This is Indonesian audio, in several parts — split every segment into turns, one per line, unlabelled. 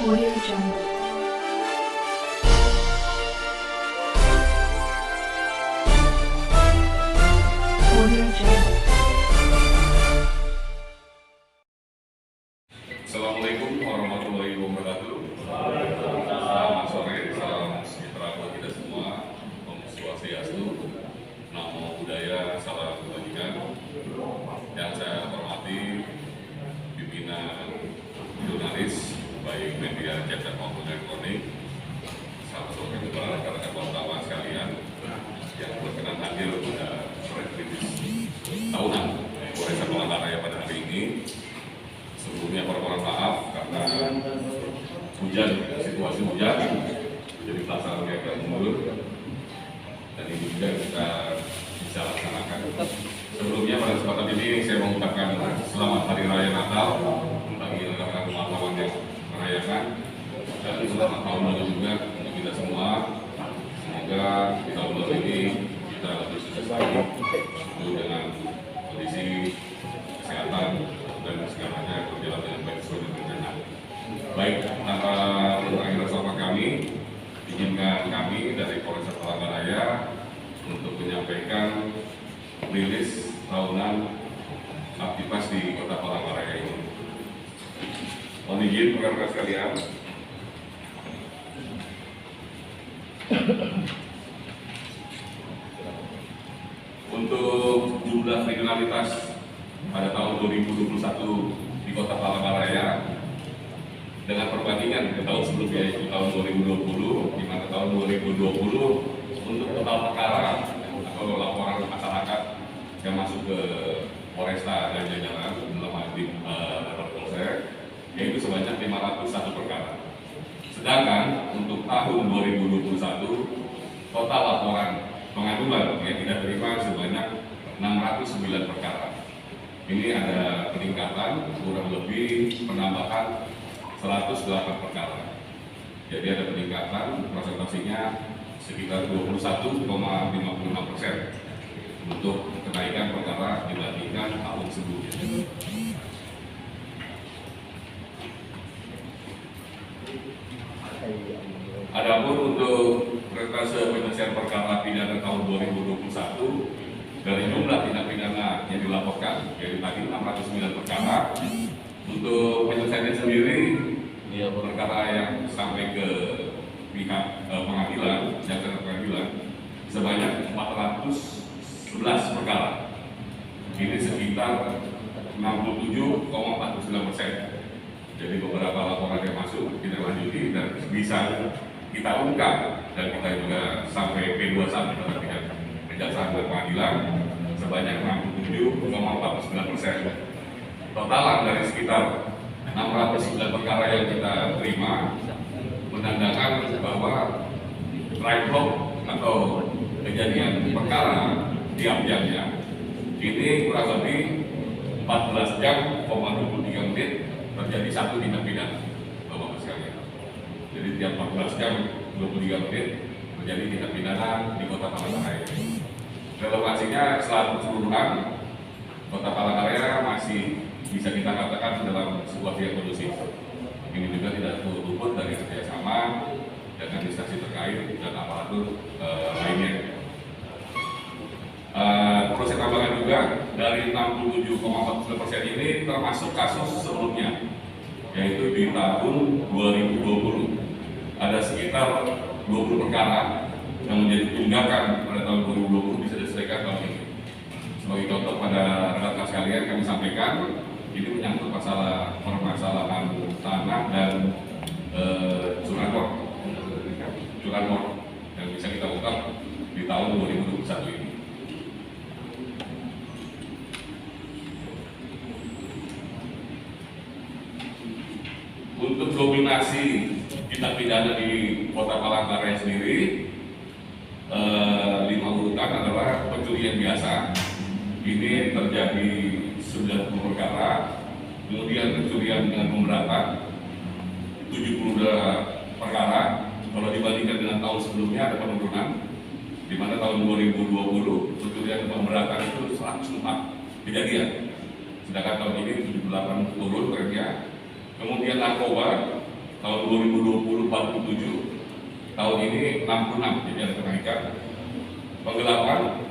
Audio Jungle. Audio Jungle.
Assalamualaikum warahmatullahi wabarakatuh. Selamat sore, salam sejahtera buat kita semua. Om Swastiastu, Namo Buddhaya, salam kebajikan. Yang saya hormati pimpinan jurnalis, baik media cetak maupun elektronik, sahabat sore juga rekan-rekan wartawan sekalian yang berkenan hadir pada press release tahunan Polres Tabanan Raya pada hari ini. Sebelumnya permohonan maaf karena hujan, situasi hujan, jadi pelaksanaan agak mundur, dan ini juga kita bisa laksanakan. Sebelumnya pada kesempatan ini saya mengucapkan selamat Hari Raya Natal bagi rekan-rekan wartawan yang merayakan, dan selamat tahun baru juga untuk kita semua. Semoga di tahun baru ini kita lebih sukses lagi dengan kondisi kesehatan dan segalanya berjalan dengan baik sesuai dengan rencana. Baik, tanpa mengurangi rasa hormat kami, izinkan kami dari Polres Tabanan Raya untuk menyampaikan rilis tahunan aktivitas di Kota Palangkaraya ini. Mohon izin rekan-rekan sekalian. Untuk jumlah kriminalitas pada tahun 2021 di Kota Palangkaraya dengan perbandingan ke tahun sebelumnya, yaitu tahun 2020, di mana tahun 2020 untuk total perkara atau laporan masyarakat yang masuk ke Polresta dan jajaran dalam di Polsek, yaitu sebanyak 501 perkara. Sedangkan untuk tahun 2021 total laporan pengaduan yang kita terima sebanyak 609 perkara. Ini ada peningkatan kurang lebih penambahan 108 perkara. Jadi ada peningkatan presentasinya sekitar 21,56% untuk kenaikan perkara dibandingkan tahun sebelumnya. Adapun untuk persentase penyelesaian perkara pidana tahun 2021 dari jumlah tindak pidana yang dilaporkan, yaitu tadi 609 perkara. Untuk penyelesaiannya sendiri, perkara yang sampai ke pihak pengadilan, jaksa pengadilan sebanyak 411 perkara. Ini sekitar 67,49%. Jadi beberapa laporan yang masuk kita lanjuti dan bisa kita ungkap, dan kita juga sampai P21 pada pihak kejaksaan dan pengadilan sebanyak 67,49%. Totalan dari sekitar 609 perkara yang kita terima menandakan bahwa crime block atau kejadian perkara diam-diamnya ini kurang lebih 14 jam, 23 menit terjadi satu tindak pidana, Bapak sekalian. Jadi tiap 14 jam 23 menit terjadi tindak pidana di Kota Palangkaraya. Relevansinya secara keseluruhan Kota Palangkaraya masih bisa kita katakan dalam sebuah yang kondusif. Ini juga tidak luput dari kerjasama dengan instansi terkait dan aparatur lainnya. Proses tambahan juga dari 67,49% ini termasuk kasus sebelumnya, yaitu di tahun 2020 ada sekitar 20 perkara yang menjadi tunggakan pada tahun 2020 bisa diselesaikan tahun ini. Sebagai contoh pada rekan-rekan sekalian kami sampaikan, ini menyangkut masalah permasalahan tanah dan curanmor yang bisa kita ungkap di tahun 2021 ini. Untuk dominasi tindak pidana di Kota Palangkaraya sendiri, 5 urutan adalah pencurian biasa. Ini terjadi 90 perkara, kemudian pencurian dengan pemberatan 72 perkara. Kalau dibandingkan dengan tahun sebelumnya ada penurunan, di mana tahun 2020 pencurian dan pemberatan itu 104 kejadian, sedangkan tahun ini 78 turun trennya. Kemudian narkoba tahun 2020 47, tahun ini 66, jadi ada kenaikan. Penggelapan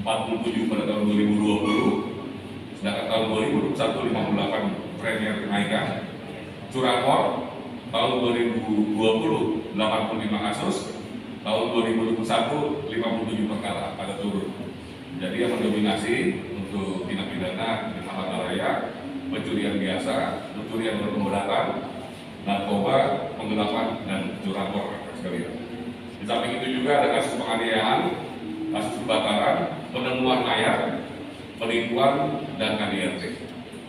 47 pada tahun 2020, sedangkan tahun 2021 58 tren yang kenaikan. Curanmor tahun 2020 85 kasus, tahun 2021 57 perkara pada turun. Jadi yang mendominasi untuk tindak pidana di Malang Raya, pencurian biasa, pencurian berpemberatan, narkoba, penggelapan, dan curanmor sekalian. Di samping itu juga ada kasus penganiayaan, kasus kebakaran, penemuan mayat, penipuan, dan KDRT.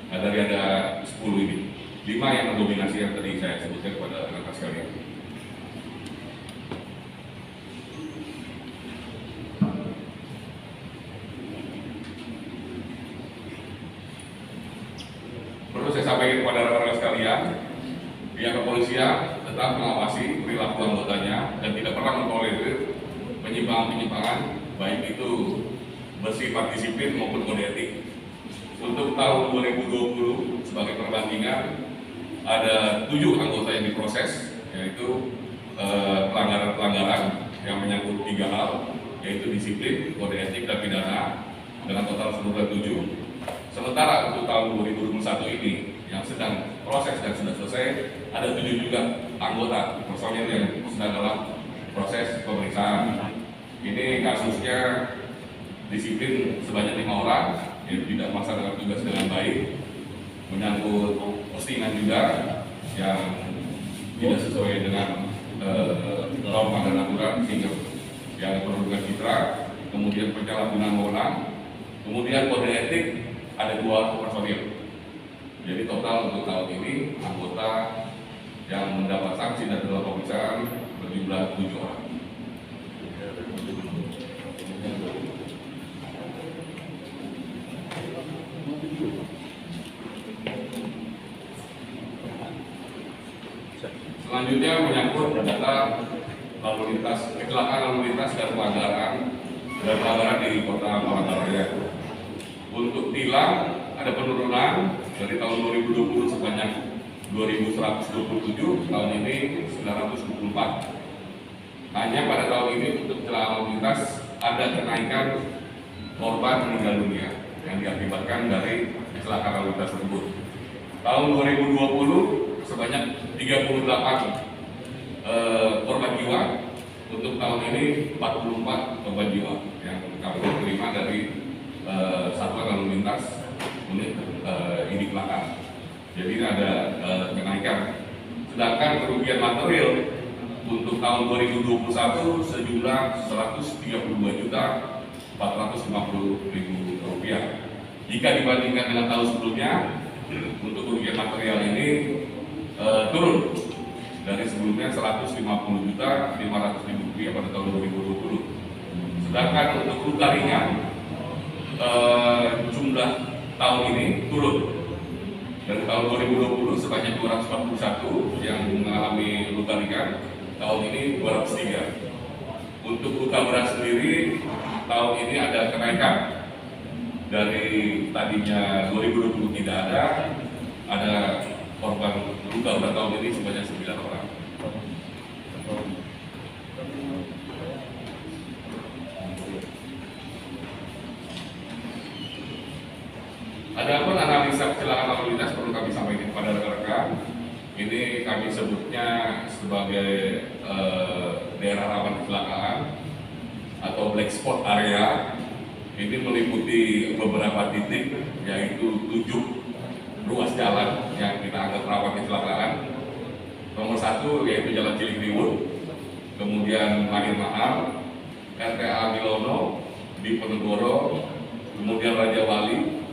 Nah, dari ada 10 ini, 5 yang mendominasi yang tadi saya sebutkan kepada rekan sekalian. Perlu saya sampaikan kepada rekan-rekan sekalian, pihak kepolisian tetap mengawasi perilaku anggotanya dan tidak pernah mentolerir penyimpangan-penyimpangan, baik itu bersifat disiplin maupun kode etik. Untuk tahun 2020 sebagai perbandingan ada 7 anggota yang diproses, yaitu pelanggaran-pelanggaran yang menyangkut 3 hal, yaitu disiplin, kode etik, dan pidana dengan total 7. Sementara untuk tahun 2021 ini yang sedang proses dan sudah selesai, ada 7 juga anggota personil yang sedang dalam proses pemeriksaan. Ini kasusnya disiplin sebanyak 5 orang, yang tidak melaksanakan tugas dengan baik, menyangkut postingan juga yang tidak sesuai dengan norma dan aturan, sehingga yang merugikan citra, kemudian penyalahgunaan wewenang, kemudian kode etik ada 2 personil. Jadi total untuk tahun ini anggota yang mendapat sanksi dan dalam pemeriksaan berjumlah 7 orang. Selanjutnya menyangkut data lalu lintas, kecelakaan lalu lintas dan pelanggaran di Kota Malang Raya. Untuk tilang ada penurunan dari tahun 2020 sebanyak 2.127, tahun ini 924. Hanya pada tahun ini untuk kecelakaan lalu lintas ada kenaikan korban meninggal dunia yang diakibatkan dari kecelakaan lalu lintas tersebut. Tahun 2020 sebanyak 38 korban jiwa. Untuk tahun ini 44 korban jiwa yang kami terima dari satuan lalu lintas unit ini belakang. Jadi ada kenaikan. Sedangkan kerugian material untuk tahun 2021 sejumlah 132.450.000 rupiah. Jika dibandingkan dengan tahun sebelumnya, untuk kerugian material ini turun dari sebelumnya 150.500.000 rupiah pada tahun 2020. Sedangkan untuk luka ringan jumlah tahun ini turun dari tahun 2020 sebanyak 241 yang mengalami luka ringan, tahun ini 203. Untuk luka berat sendiri tahun ini ada kenaikan dari tadinya 2020 tidak ada korban luka berat tahun ini sebanyak 9 orang. Adapun analisa kecelakaan lalu lintas perlu kami sampaikan kepada rekan-rekan. Ini kami sebutnya sebagai daerah rawan kecelakaan atau black spot area. Ini meliputi beberapa titik, yaitu 7 ruas jalan yang kita anggap rawan kecelakaan. Nomor 1 yaitu Jalan Cilikriwut, kemudian Mahir Mahal, RTA Milono, Diponegoro, kemudian Raja Wali,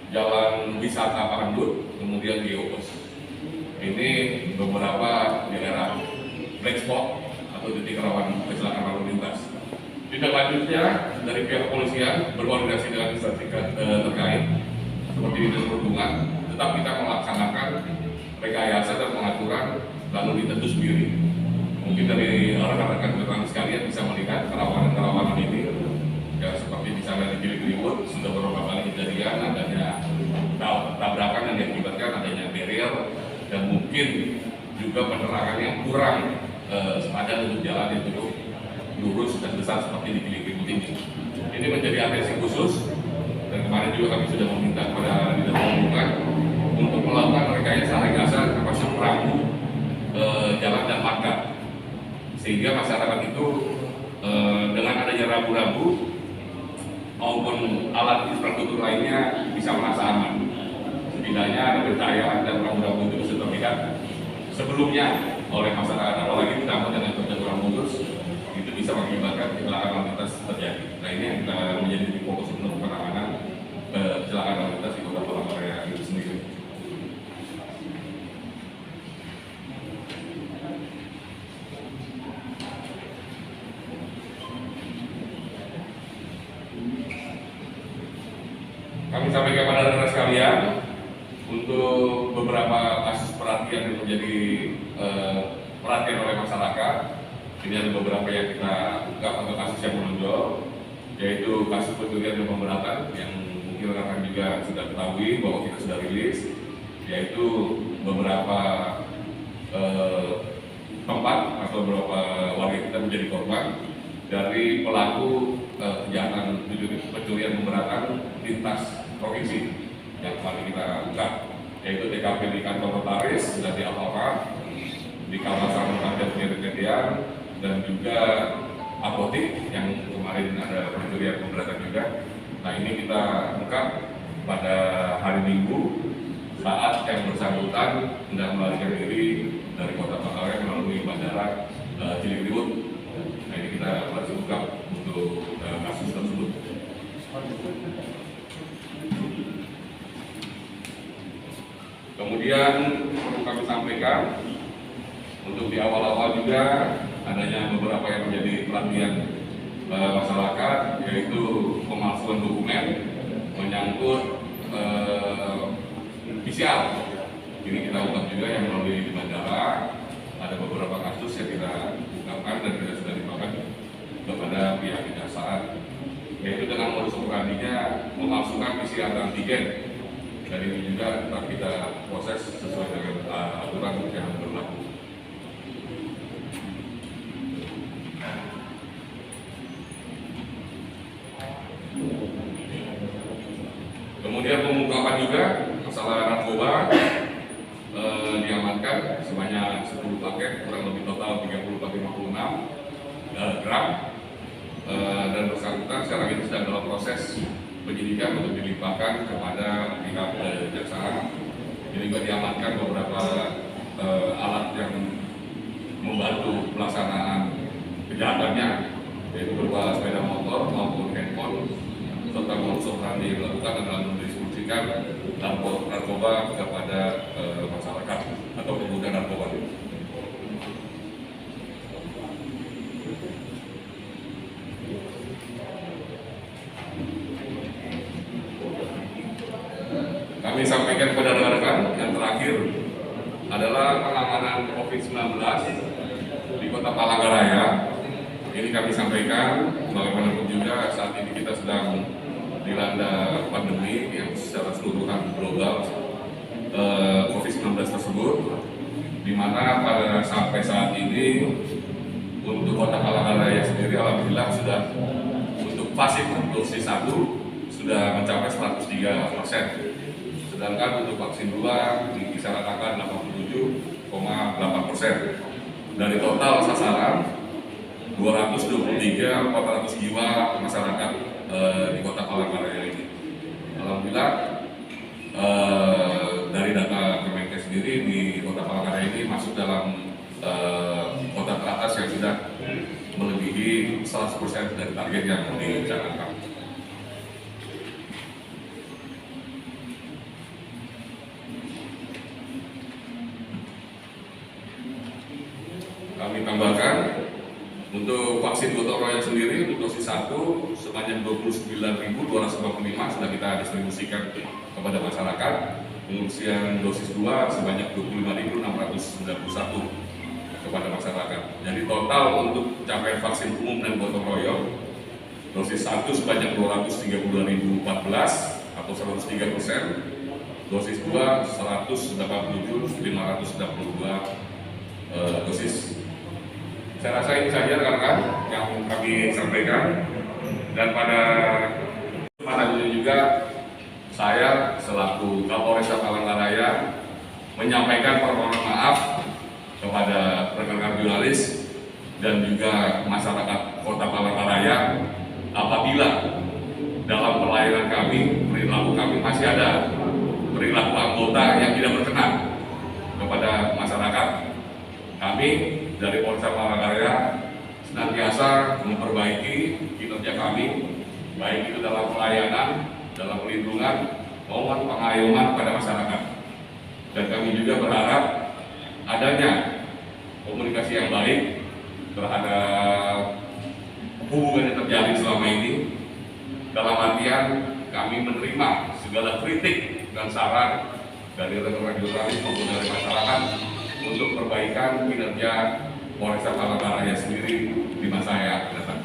Jalan Wisata Parendut, kemudian Geopos. Ini beberapa daerah black spot atau titik rawan kecelakaan lalu lintas. Tindak lanjutnya dari pihak kepolisian berkoordinasi dengan instansi terkait seperti Dinas Perhubungan, tetap kita melaksanakan rekayasa dan pengaturan lalu lintas itu sendiri. Mungkin dari rekan-rekan sekalian bisa melihat kerawanan-kerawanan ini, ya seperti misalnya di Cilikriwut sudah beberapa kali kejadian adanya tabrakan yang diakibatkan adanya barrier, dan mungkin juga juga penerangan yang kurang sepadan untuk jalan yang cukup lurus dan besar seperti di Gili ini. Ini menjadi atensi khusus, dan kemarin juga kami sudah meminta kepada Dinas Perhubungan untuk melakukan rekayasa termasuk rambu jalan dan marka, sehingga masyarakat itu dengan adanya rambu-rambu maupun alat infrastruktur lainnya bisa merasa aman. Setidaknya ada pencahayaan dan rambu-rambu itu bisa terlihat sebelumnya oleh masyarakat, apalagi ditambah dengan perjalanan mulus itu bisa mengakibatkan kecelakaan lalu lintas terjadi. Nah, ini yang kita menjadi fokus untuk penanganan kecelakaan lalu lintas di Kota Palangkaraya itu sendiri. Kami sampaikan kepada rekan sekalian untuk beberapa kasus perhatian yang menjadi perhatian oleh masyarakat. Ini ada beberapa yang kita ungkap atau kasus yang menonjol, yaitu kasus pencurian dan pemberatan yang mungkin rekan juga sudah ketahui bahwa kita sudah rilis, yaitu beberapa tempat atau beberapa warga kita menjadi korban dari pelaku kejahatan pencurian pemberatan lintas provinsi yang kemarin kita ungkap, yaitu TKP di kantor notaris dan di Alfamart, di kawasan Pantai Penyedia, dan juga apotek yang kemarin ada pencurian pemberatan juga. Nah, ini kita ungkap pada hari Minggu saat yang bersangkutan hendak melarikan diri dari Kota Palangkaraya melalui Bandara Cilikriwut. Nah, ini kita masih ungkap untuk kasus tersebut. Kemudian perlu kami sampaikan untuk di awal-awal juga adanya beberapa yang menjadi perhatian masyarakat, yaitu pemalsuan dokumen menyangkut PCR. Ini kita ungkap juga yang melalui di bandara. Ada beberapa kasus yang kita ungkapkan dan kita sudah dibawakan kepada pihak kejaksaan, yaitu dengan modus operandinya memalsukan PCR antigen. Dan ini juga tetap kita proses sesuai dengan aturan yang berlaku. Kemudian pengungkapan juga masalah narkoba diamankan sebanyak 10 paket, kurang lebih total 30,56 gram, dan bersangkutan sekarang ini sedang dalam proses penyidikan untuk dilimpahkan kepada pihak kejaksaan. Ini juga diamankan beberapa alat yang membantu pelaksanaan kejahatannya, yaitu berupa sepeda motor maupun handphone, serta modus operandi yang dilakukan adalah mendistribusikan narkoba kepada masyarakat atau pengguna narkoba. Kami sampaikan kepada rekan-rekan yang terakhir adalah penanganan COVID-19 di Kota Palangkaraya. Ini kami sampaikan bagaimanapun juga saat ini kita sedang dilanda pandemi yang secara keseluruhan global COVID-19 tersebut, di mana pada sampai saat ini untuk Kota Palangkaraya sendiri alhamdulillah sudah untuk vaksin dosis 1 sudah mencapai 103%. Sedangkan untuk vaksin 2 di kisaran angka 87,8%. Dari total sasaran 223.400 jiwa masyarakat di Kota Palangkaraya ini. Alhamdulillah dari data Kemenkes sendiri di Kota Palangkaraya ini masuk dalam kota teratas yang sudah melebihi 100% dari target yang dicanangkan. Kami tambahkan untuk vaksin gotong royong sendiri untuk dosis 1 sebanyak 29.255 sudah kita distribusikan kepada masyarakat. Kemudian dosis 2 sebanyak 25.691 kepada masyarakat. Jadi total untuk capaian vaksin umum dan gotong royong dosis 1 sebanyak 232.014 atau 103%, dosis 2 187.592 Saya rasa ini saja rekan-rekan yang kami sampaikan, dan pada kesempatan ini juga saya selaku Kapolres Palangkaraya menyampaikan permohonan maaf kepada rekan-rekan jurnalis dan juga masyarakat Kota Palangkaraya apabila dalam pelayanan kami, perilaku kami masih ada perilaku anggota yang tidak berkenan kepada masyarakat. Kami dari Polres Palangkaraya senantiasa memperbaiki kinerja kami, baik itu dalam pelayanan, dalam perlindungan, maupun pengayoman pada masyarakat. Dan kami juga berharap adanya komunikasi yang baik terhadap hubungan yang terjalin selama ini, dalam artian kami menerima segala kritik dan saran dari rekan-rekan jurnalis maupun dari masyarakat untuk perbaikan kinerja Polres Palangkaraya sendiri di masa yang datang.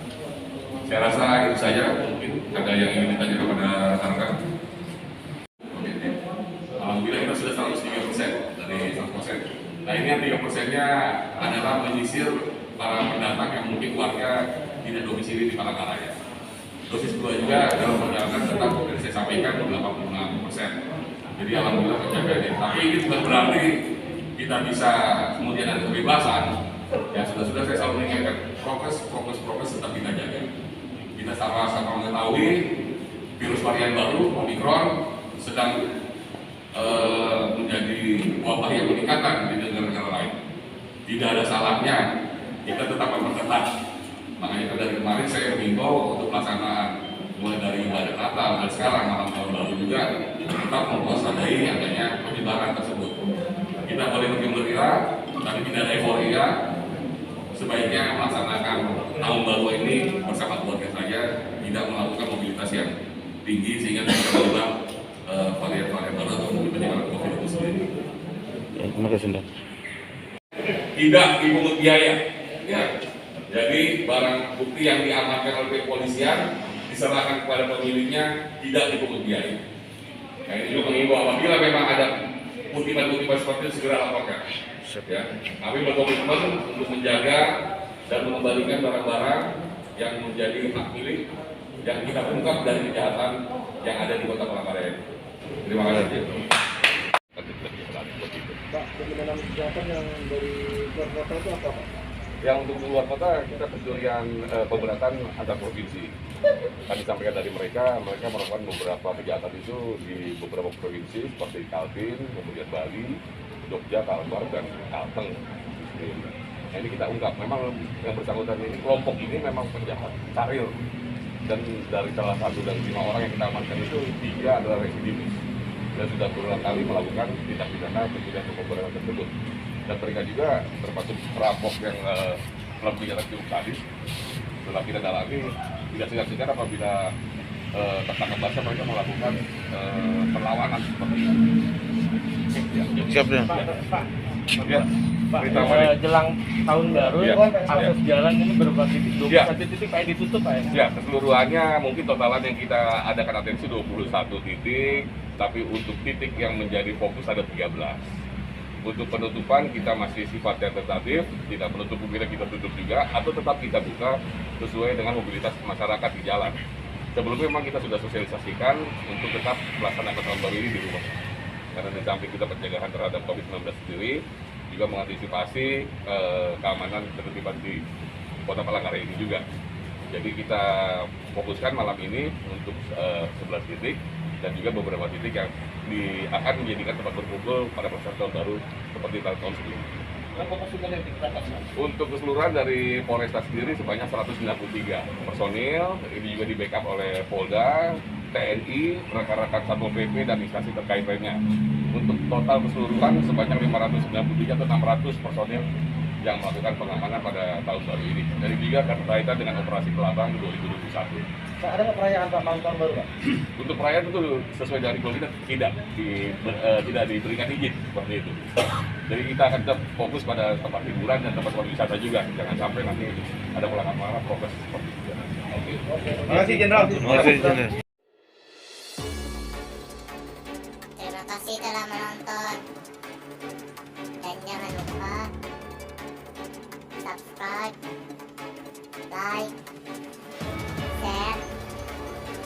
Saya rasa itu saja. Mungkin ada yang ingin ditanya kepada rekan-rekan. Alhamdulillah kita sudah 103% dari 100%. Nah, ini yang 3%-nya adalah menyisir para pendatang yang mungkin warga tidak domisili di Palangkaraya. Dosis kedua juga dalam perjalanan tetap saya sampaikan 86%. Jadi alhamdulillah terjaga ini. Tapi ini bukan berarti kita bisa kemudian ada kebebasan. Ya sudah saya selalu mengingatkan prokes tetap kita jaga. Kita sama-sama mengetahui virus varian baru Omikron sedang menjadi wabah yang meningkatkan di negara-negara lain. Tidak ada salahnya kita tetap memperketat. Makanya dari kemarin saya mengimbau untuk pelaksanaan mulai dari ibadah Natal dan sekarang malam tahun baru juga tetap mewaspadai adanya penyebaran tersebut. Kita boleh bergembira, tapi tidak ada euforia. Sebaiknya melaksanakan tahun baru ini bersama keluarga saja, tidak melakukan mobilitas yang tinggi sehingga tidak terlibat varian-varian baru atau mungkin penyebaran COVID itu sendiri.
Terima kasih, Ndang.
Tidak dipungut biaya. Ya. Jadi barang bukti yang diamankan oleh kepolisian diserahkan kepada pemiliknya, tidak dipungut biaya. Nah, ini juga mengimbau apabila memang ada kutipan-kutipan seperti itu segera laporkan. Ya, kami berkomitmen untuk menjaga dan mengembalikan barang-barang yang menjadi hak milik yang kita ungkap dari kejahatan yang ada di Kota Palangkaraya. Terima kasih.
Pak, bagaimana kejahatan yang dari luar kota itu apa, Pak?
Yang untuk di luar kota kita pencurian pemberatan antar provinsi. Tadi disampaikan dari mereka melakukan beberapa kejahatan itu di beberapa provinsi seperti Kaltim, kemudian Bali, Jogja, Kalbar, dan Kalteng. Nah, ini kita ungkap, memang yang bersangkutan ini, kelompok ini memang penjahat, karir. Dan dari salah satu dari 5 orang yang kita amankan itu 3 adalah residivis dan sudah berulang kali melakukan tindak pidana pencurian pemberatan tersebut. Dan mereka juga termasuk perampok yang telah berjalan cukup sadis. Setelah kita dalami, tidak segan-segan apabila tertangkap basah mereka melakukan perlawanan seperti itu.
Siap ya.
Pak,
jelang
tahun baru, akses jalan ini berapa titik? 21 titik Pak ditutup, Pak ya?
Ya, keseluruhannya mungkin totalan yang kita adakan atensi 21 titik, tapi untuk titik yang menjadi fokus ada 13. Untuk penutupan kita masih sifatnya tentatif, tidak menutup kemungkinan kita tutup juga, atau tetap kita buka sesuai dengan mobilitas masyarakat di jalan. Sebelumnya memang kita sudah sosialisasikan untuk tetap melaksanakan tahun baru ini di rumah. Karena di samping kita pencegahan terhadap COVID-19 sendiri, juga mengantisipasi keamanan ketertiban di Kota Palangkaraya ini juga. Jadi kita fokuskan malam ini untuk 11 titik dan juga beberapa titik yang akan menjadikan tempat berkumpul pada pelaksanaan tahun baru seperti tahun sebelumnya. Untuk keseluruhan dari Polresta sendiri sebanyak 193 personil, ini juga di backup oleh Polda, TNI, rekan-rekan Satpol PP dan instansi terkait lainnya. Untuk total keseluruhan sebanyak 593 atau 600 personil yang melakukan pengamanan pada tahun baru ini. Dan juga berkaitan dengan operasi Kelabang 2021.
Pak, ada nggak perayaan Pak malam tahun baru, Pak?
Untuk perayaan itu sesuai dari kita tidak diberikan izin seperti itu. Jadi kita akan tetap fokus pada tempat hiburan dan tempat wisata juga. Jangan sampai nanti ada pelanggaran prokes seperti itu. Oke.
Terima kasih Jenderal.
Terima kasih, Jenderal.
Terima kasih telah menonton dan jangan lupa subscribe, like, share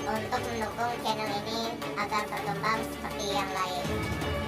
untuk mendukung channel ini agar berkembang seperti yang lain.